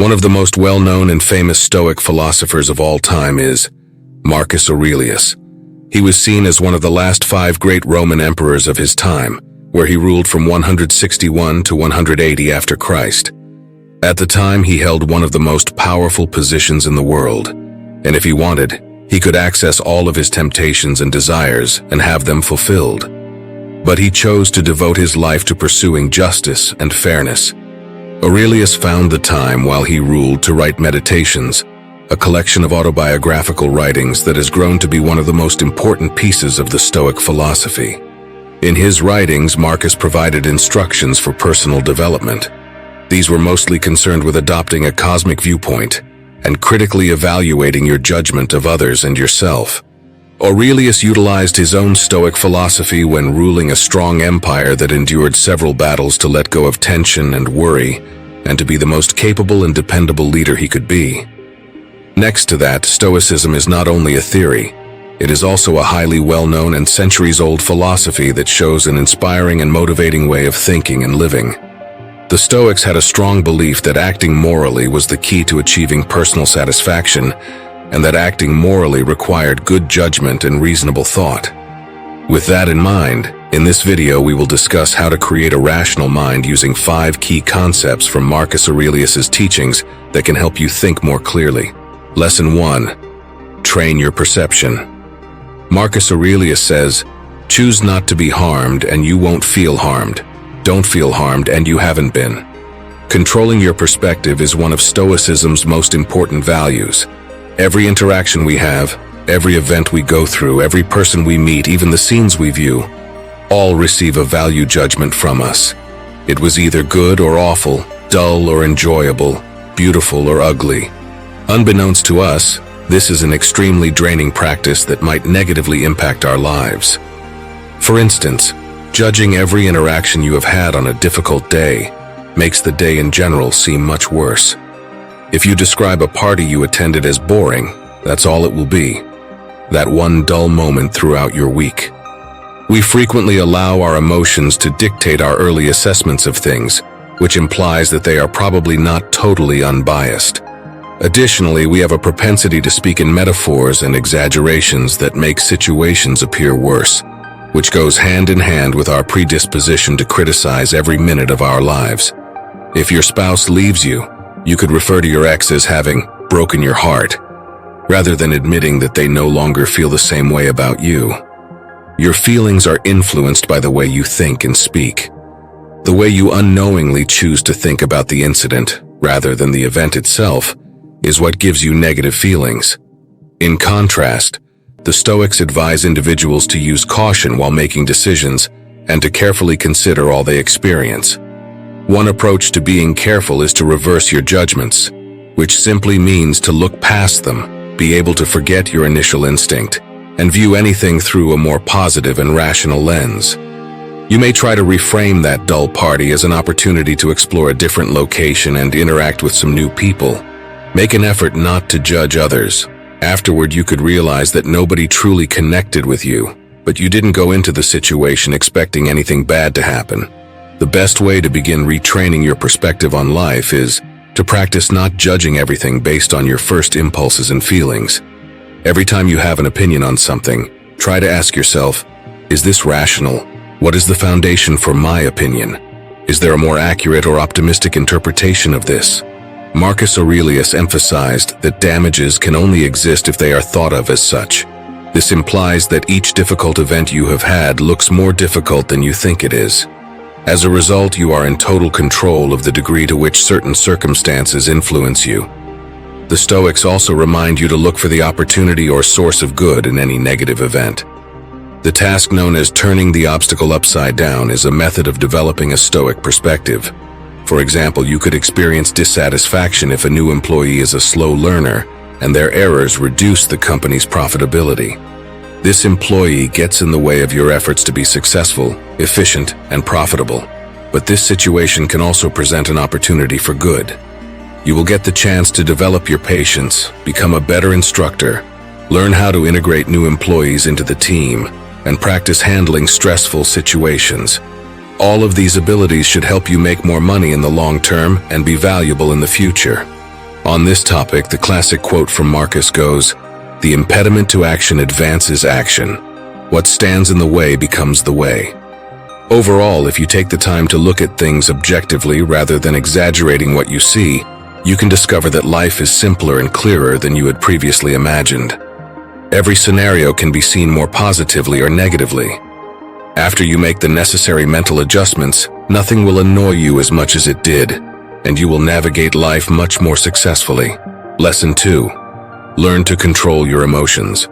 One of the most well-known and famous Stoic philosophers of all time is Marcus Aurelius. He was seen as one of the last 5 great Roman emperors of his time, where he ruled from 161 to 180 after Christ. At the time, he held one of the most powerful positions in the world, and if he wanted, he could access all of his temptations and desires and have them fulfilled. But he chose to devote his life to pursuing justice and fairness. Aurelius found the time while he ruled to write Meditations, a collection of autobiographical writings that has grown to be one of the most important pieces of the Stoic philosophy. In his writings, Marcus provided instructions for personal development. These were mostly concerned with adopting a cosmic viewpoint and critically evaluating your judgment of others and yourself. Aurelius utilized his own Stoic philosophy when ruling a strong empire that endured several battles to let go of tension and worry, and to be the most capable and dependable leader he could be. Next to that, Stoicism is not only a theory, it is also a highly well-known and centuries-old philosophy that shows an inspiring and motivating way of thinking and living. The Stoics had a strong belief that acting morally was the key to achieving personal satisfaction, and that acting morally required good judgment and reasonable thought. With that in mind, in this video we will discuss how to create a rational mind using 5 key concepts from Marcus Aurelius's teachings that can help you think more clearly. Lesson 1. Train your perception. Marcus Aurelius says, "Choose not to be harmed and you won't feel harmed. Don't feel harmed and you haven't been." Controlling your perspective is one of Stoicism's most important values. Every interaction we have, every event we go through, every person we meet, even the scenes we view, all receive a value judgment from us. It was either good or awful, dull or enjoyable, beautiful or ugly. Unbeknownst to us, this is an extremely draining practice that might negatively impact our lives. For instance, judging every interaction you have had on a difficult day makes the day in general seem much worse. If you describe a party you attended as boring, that's all it will be. That one dull moment throughout your week. We frequently allow our emotions to dictate our early assessments of things, which implies that they are probably not totally unbiased. Additionally, we have a propensity to speak in metaphors and exaggerations that make situations appear worse, which goes hand in hand with our predisposition to criticize every minute of our lives. If your spouse leaves you, you could refer to your ex as having broken your heart, rather than admitting that they no longer feel the same way about you. Your feelings are influenced by the way you think and speak. The way you unknowingly choose to think about the incident, rather than the event itself, is what gives you negative feelings. In contrast, the Stoics advise individuals to use caution while making decisions and to carefully consider all they experience. One approach to being careful is to reverse your judgments, which simply means to look past them, be able to forget your initial instinct, and view anything through a more positive and rational lens. You may try to reframe that dull party as an opportunity to explore a different location and interact with some new people. Make an effort not to judge others. Afterward, you could realize that nobody truly connected with you, but you didn't go into the situation expecting anything bad to happen. The best way to begin retraining your perspective on life is to practice not judging everything based on your first impulses and feelings. Every time you have an opinion on something, try to ask yourself, is this rational? What is the foundation for my opinion? Is there a more accurate or optimistic interpretation of this? Marcus Aurelius emphasized that damages can only exist if they are thought of as such. This implies that each difficult event you have had looks more difficult than you think it is. As a result, you are in total control of the degree to which certain circumstances influence you. The Stoics also remind you to look for the opportunity or source of good in any negative event. The task known as turning the obstacle upside down is a method of developing a Stoic perspective. For example, you could experience dissatisfaction if a new employee is a slow learner and their errors reduce the company's profitability. This employee gets in the way of your efforts to be successful, efficient, and profitable. But this situation can also present an opportunity for good. You will get the chance to develop your patience, become a better instructor, learn how to integrate new employees into the team, and practice handling stressful situations. All of these abilities should help you make more money in the long term and be valuable in the future. On this topic, the classic quote from Marcus goes, "The impediment to action advances action. What stands in the way becomes the way." Overall, if you take the time to look at things objectively rather than exaggerating what you see, you can discover that life is simpler and clearer than you had previously imagined. Every scenario can be seen more positively or negatively. After you make the necessary mental adjustments, nothing will annoy you as much as it did, and you will navigate life much more successfully. Lesson 2. Learn to control your emotions.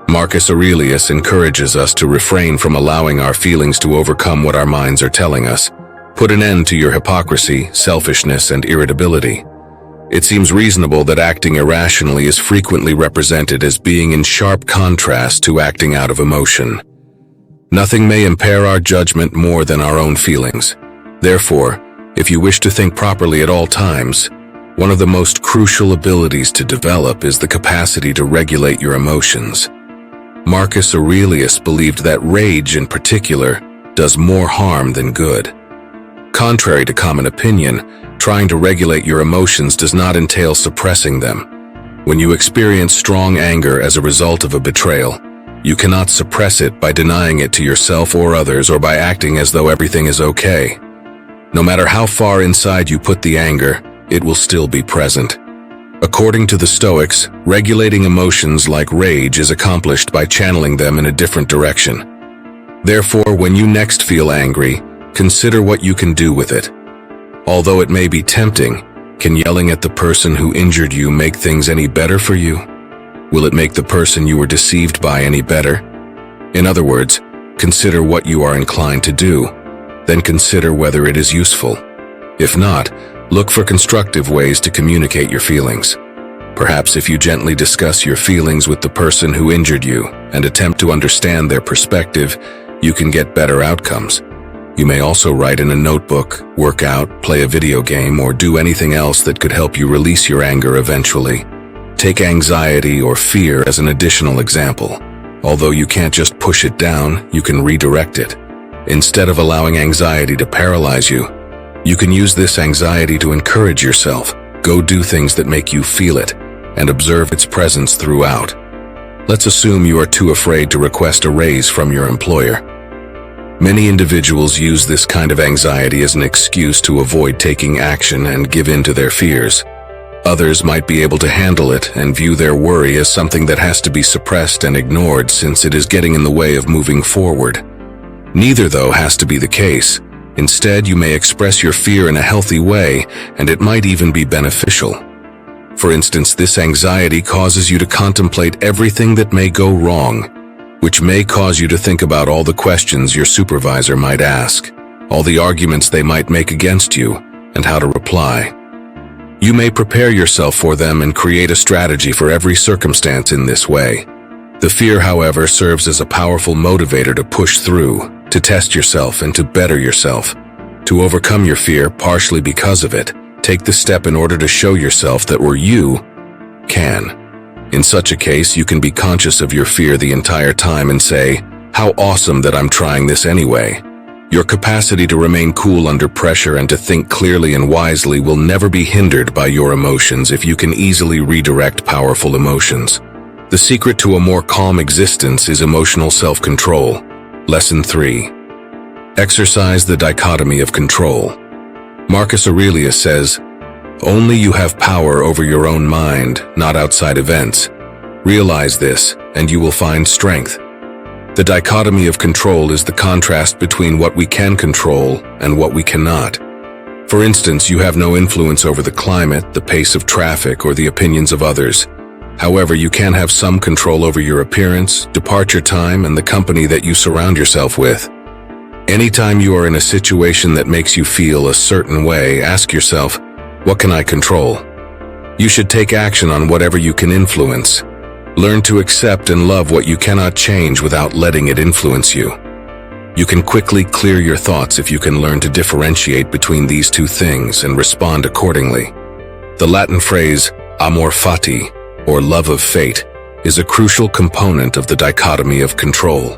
Marcus Aurelius encourages us to refrain from allowing our feelings to overcome what our minds are telling us. Put an end to your hypocrisy, selfishness, and irritability. It seems reasonable that acting irrationally is frequently represented as being in sharp contrast to acting out of emotion. Nothing may impair our judgment more than our own feelings. Therefore, if you wish to think properly at all times, one of the most crucial abilities to develop is the capacity to regulate your emotions. Marcus Aurelius believed that rage in particular does more harm than good. Contrary to common opinion, trying to regulate your emotions does not entail suppressing them. When you experience strong anger as a result of a betrayal, you cannot suppress it by denying it to yourself or others or by acting as though everything is okay. No matter how far inside you put the anger, it will still be present. According to the Stoics, regulating emotions like rage is accomplished by channeling them in a different direction. Therefore, when you next feel angry, consider what you can do with it. Although it may be tempting, can yelling at the person who injured you make things any better for you? Will it make the person you were deceived by any better? In other words, consider what you are inclined to do, then consider whether it is useful. If not, look for constructive ways to communicate your feelings. Perhaps if you gently discuss your feelings with the person who injured you and attempt to understand their perspective, you can get better outcomes. You may also write in a notebook, work out, play a video game, or do anything else that could help you release your anger eventually. Take anxiety or fear as an additional example. Although you can't just push it down, you can redirect it. Instead of allowing anxiety to paralyze you, you can use this anxiety to encourage yourself. Go do things that make you feel it, and observe its presence throughout. Let's assume you are too afraid to request a raise from your employer. Many individuals use this kind of anxiety as an excuse to avoid taking action and give in to their fears. Others might be able to handle it and view their worry as something that has to be suppressed and ignored since it is getting in the way of moving forward. Neither, though, has to be the case. Instead, you may express your fear in a healthy way, and it might even be beneficial. For instance, this anxiety causes you to contemplate everything that may go wrong, which may cause you to think about all the questions your supervisor might ask, all the arguments they might make against you, and how to reply. You may prepare yourself for them and create a strategy for every circumstance in this way. The fear, however, serves as a powerful motivator to push through, to test yourself and to better yourself. To overcome your fear, partially because of it, take the step in order to show yourself that you can. In such a case, you can be conscious of your fear the entire time and say, "How awesome that I'm trying this anyway." Your capacity to remain cool under pressure and to think clearly and wisely will never be hindered by your emotions if you can easily redirect powerful emotions. The secret to a more calm existence is emotional self-control. Lesson 3. Exercise the dichotomy of control. Marcus Aurelius says, "Only you have power over your own mind, not outside events. Realize this, and you will find strength." The dichotomy of control is the contrast between what we can control and what we cannot. For instance, you have no influence over the climate, the pace of traffic, or the opinions of others. However, you can have some control over your appearance, departure time, and the company that you surround yourself with. Anytime you are in a situation that makes you feel a certain way, ask yourself, what can I control? You should take action on whatever you can influence. Learn to accept and love what you cannot change without letting it influence you. You can quickly clear your thoughts if you can learn to differentiate between these two things and respond accordingly. The Latin phrase, amor fati, or love of fate, is a crucial component of the dichotomy of control.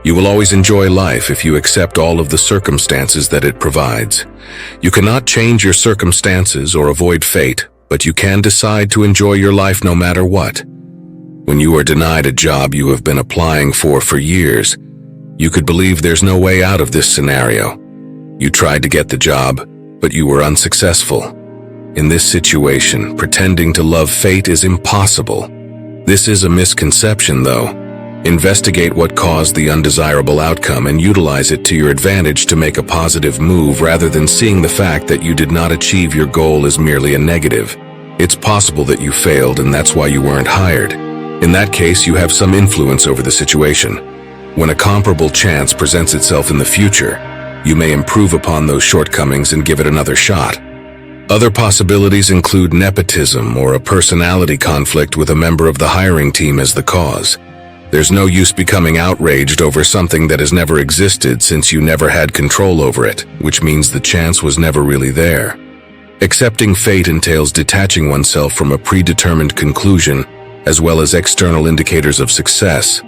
You will always enjoy life if you accept all of the circumstances that it provides. You cannot change your circumstances or avoid fate, but you can decide to enjoy your life no matter what. When you are denied a job you have been applying for years, you could believe there's no way out of this scenario. You tried to get the job, but you were unsuccessful. In this situation, pretending to love fate is impossible. This is a misconception, though. Investigate what caused the undesirable outcome and utilize it to your advantage to make a positive move rather than seeing the fact that you did not achieve your goal as merely a negative. It's possible that you failed and that's why you weren't hired. In that case, you have some influence over the situation. When a comparable chance presents itself in the future, you may improve upon those shortcomings and give it another shot. Other possibilities include nepotism or a personality conflict with a member of the hiring team as the cause. There's no use becoming outraged over something that has never existed since you never had control over it, which means the chance was never really there. Accepting fate entails detaching oneself from a predetermined conclusion as well as external indicators of success.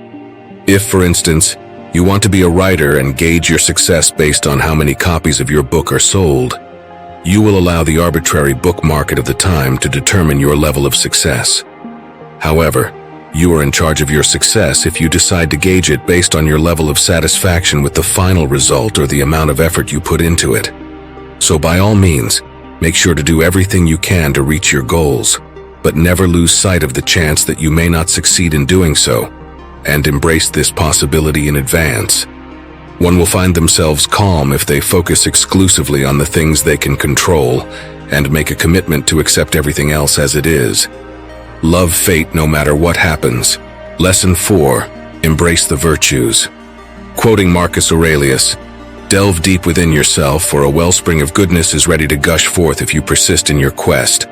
If, for instance, you want to be a writer and gauge your success based on how many copies of your book are sold, you will allow the arbitrary book market of the time to determine your level of success. However, you are in charge of your success if you decide to gauge it based on your level of satisfaction with the final result or the amount of effort you put into it. So by all means, make sure to do everything you can to reach your goals, but never lose sight of the chance that you may not succeed in doing so, and embrace this possibility in advance. One will find themselves calm if they focus exclusively on the things they can control and make a commitment to accept everything else as it is. Love fate no matter what happens. Lesson 4. Embrace the virtues. Quoting Marcus Aurelius, "Delve deep within yourself, for a wellspring of goodness is ready to gush forth if you persist in your quest."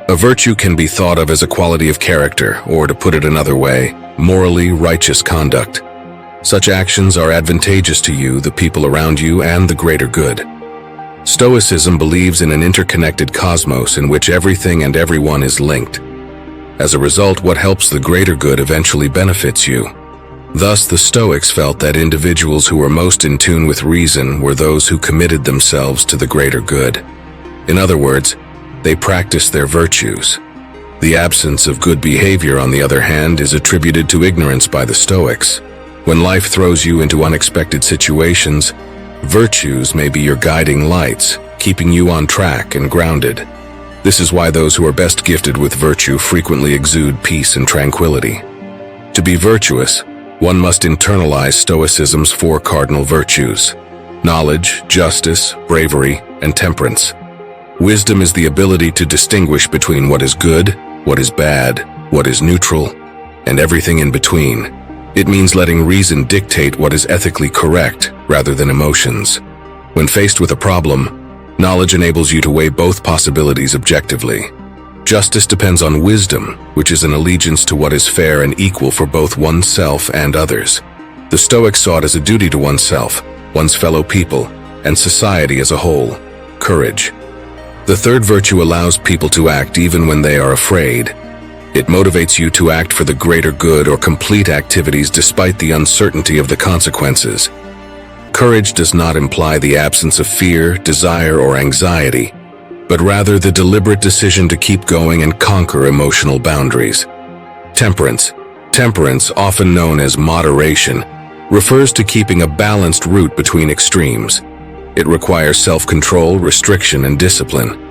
A virtue can be thought of as a quality of character, or to put it another way, morally righteous conduct. Such actions are advantageous to you, the people around you, and the greater good. Stoicism believes in an interconnected cosmos in which everything and everyone is linked. As a result, what helps the greater good eventually benefits you. Thus, the Stoics felt that individuals who were most in tune with reason were those who committed themselves to the greater good. In other words, they practiced their virtues. The absence of good behavior, on the other hand, is attributed to ignorance by the Stoics. When life throws you into unexpected situations, virtues may be your guiding lights, keeping you on track and grounded. This is why those who are best gifted with virtue frequently exude peace and tranquility. To be virtuous, one must internalize Stoicism's 4 cardinal virtues: knowledge, justice, bravery, and temperance. Wisdom is the ability to distinguish between what is good, what is bad, what is neutral, and everything in between. It means letting reason dictate what is ethically correct rather than emotions. When faced with a problem, knowledge enables you to weigh both possibilities objectively. Justice depends on wisdom, which is an allegiance to what is fair and equal for both oneself and others. The Stoics saw it as a duty to oneself, one's fellow people, and society as a whole: courage. The third virtue allows people to act even when they are afraid. It motivates you to act for the greater good or complete activities despite the uncertainty of the consequences. Courage does not imply the absence of fear, desire, or anxiety, but rather the deliberate decision to keep going and conquer emotional boundaries. Temperance, often known as moderation, refers to keeping a balanced route between extremes. It requires self-control, restriction, and discipline.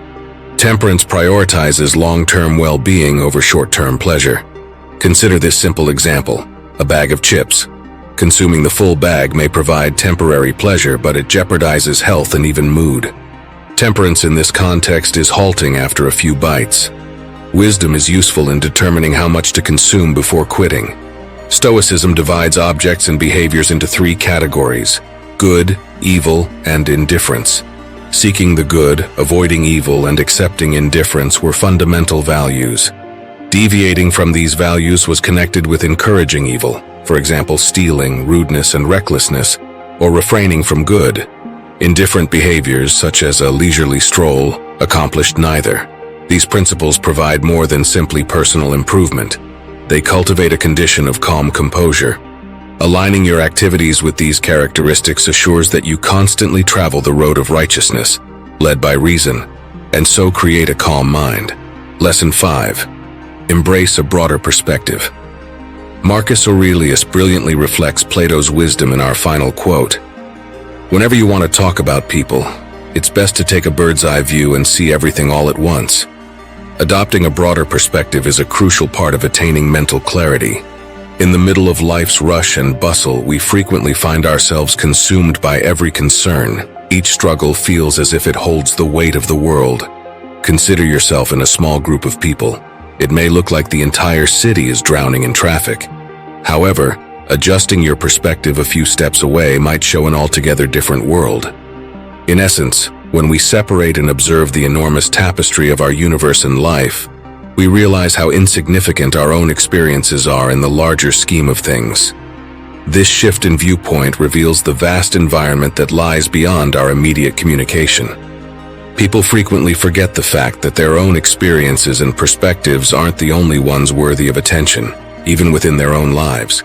Temperance prioritizes long-term well-being over short-term pleasure. Consider this simple example: a bag of chips. Consuming the full bag may provide temporary pleasure, but it jeopardizes health and even mood. Temperance in this context is halting after a few bites. Wisdom is useful in determining how much to consume before quitting. Stoicism divides objects and behaviors into 3 categories: good, evil, and indifference. Seeking the good, avoiding evil, and accepting indifference were fundamental values. Deviating from these values was connected with encouraging evil, for example, stealing, rudeness, and recklessness, or refraining from good. Indifferent behaviors, such as a leisurely stroll, accomplished neither. These principles provide more than simply personal improvement. They cultivate a condition of calm composure. Aligning your activities with these characteristics assures that you constantly travel the road of righteousness, led by reason, and so create a calm mind. Lesson 5. Embrace a broader perspective. Marcus Aurelius brilliantly reflects Plato's wisdom in our final quote. Whenever you want to talk about people, it's best to take a bird's-eye view and see everything all at once. Adopting a broader perspective is a crucial part of attaining mental clarity. In the middle of life's rush and bustle, we frequently find ourselves consumed by every concern. Each struggle feels as if it holds the weight of the world. Consider yourself in a small group of people. It may look like the entire city is drowning in traffic. However, adjusting your perspective a few steps away might show an altogether different world. In essence, when we separate and observe the enormous tapestry of our universe and life, we realize how insignificant our own experiences are in the larger scheme of things. This shift in viewpoint reveals the vast environment that lies beyond our immediate communication. People frequently forget the fact that their own experiences and perspectives aren't the only ones worthy of attention, even within their own lives.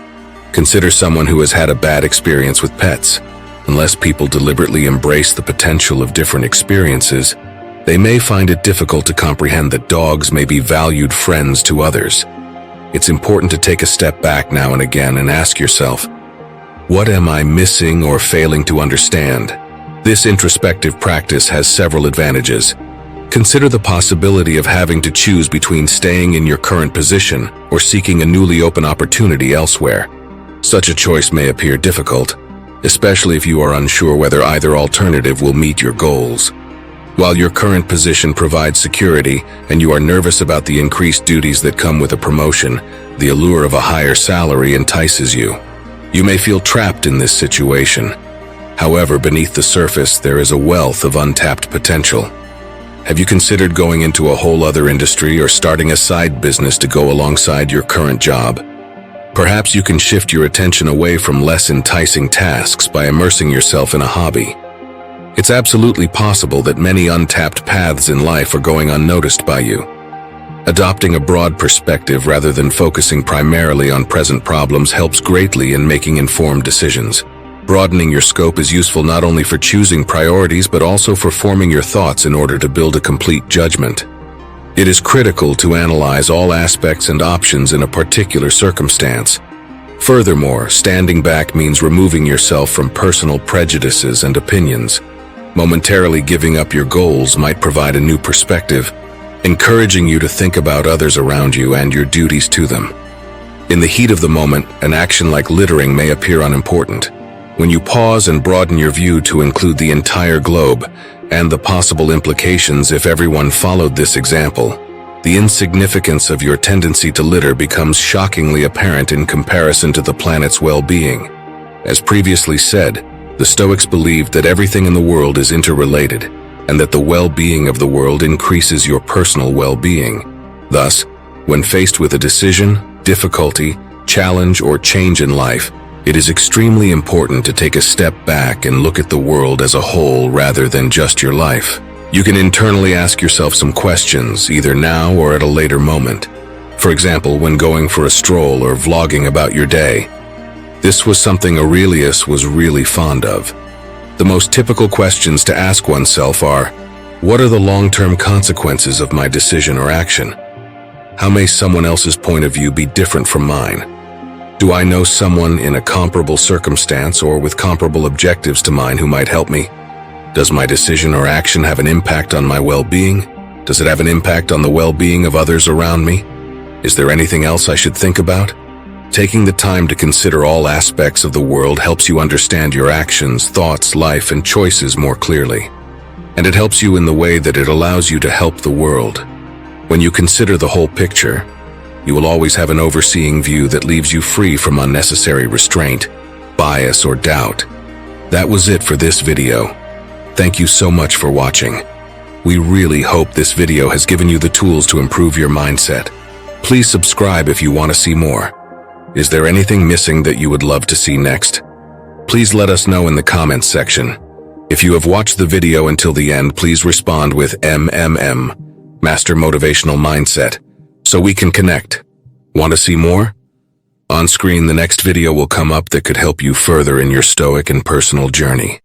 Consider someone who has had a bad experience with pets. Unless people deliberately embrace the potential of different experiences, they may find it difficult to comprehend that dogs may be valued friends to others. It's important to take a step back now and again and ask yourself, what am I missing or failing to understand? This introspective practice has several advantages. Consider the possibility of having to choose between staying in your current position or seeking a newly open opportunity elsewhere. Such a choice may appear difficult, especially if you are unsure whether either alternative will meet your goals. While your current position provides security and you are nervous about the increased duties that come with a promotion, the allure of a higher salary entices you. You may feel trapped in this situation. However, beneath the surface, there is a wealth of untapped potential. Have you considered going into a whole other industry or starting a side business to go alongside your current job? Perhaps you can shift your attention away from less enticing tasks by immersing yourself in a hobby. It's absolutely possible that many untapped paths in life are going unnoticed by you. Adopting a broad perspective rather than focusing primarily on present problems helps greatly in making informed decisions. Broadening your scope is useful not only for choosing priorities but also for forming your thoughts in order to build a complete judgment. It is critical to analyze all aspects and options in a particular circumstance. Furthermore, standing back means removing yourself from personal prejudices and opinions. Momentarily giving up your goals might provide a new perspective, encouraging you to think about others around you and your duties to them. In the heat of the moment, an action like littering may appear unimportant. When you pause and broaden your view to include the entire globe and the possible implications if everyone followed this example, the insignificance of your tendency to litter becomes shockingly apparent in comparison to the planet's well-being. As previously said, the Stoics believed that everything in the world is interrelated and that the well-being of the world increases your personal well-being. Thus, when faced with a decision, difficulty, challenge, or change in life, it is extremely important to take a step back and look at the world as a whole rather than just your life. You can internally ask yourself some questions, either now or at a later moment. For example, when going for a stroll or vlogging about your day. This was something Aurelius was really fond of. The most typical questions to ask oneself are, what are the long-term consequences of my decision or action? How may someone else's point of view be different from mine? Do I know someone in a comparable circumstance or with comparable objectives to mine who might help me? Does my decision or action have an impact on my well-being? Does it have an impact on the well-being of others around me? Is there anything else I should think about? Taking the time to consider all aspects of the world helps you understand your actions, thoughts, life, and choices more clearly. And it helps you in the way that it allows you to help the world. When you consider the whole picture, you will always have an overseeing view that leaves you free from unnecessary restraint, bias, or doubt. That was it for this video. Thank you so much for watching. We really hope this video has given you the tools to improve your mindset. Please subscribe if you want to see more. Is there anything missing that you would love to see next? Please let us know in the comments section. If you have watched the video until the end, please respond with MMM, Master Motivational Mindset, so we can connect. Want to see more? On screen, the next video will come up that could help you further in your stoic and personal journey.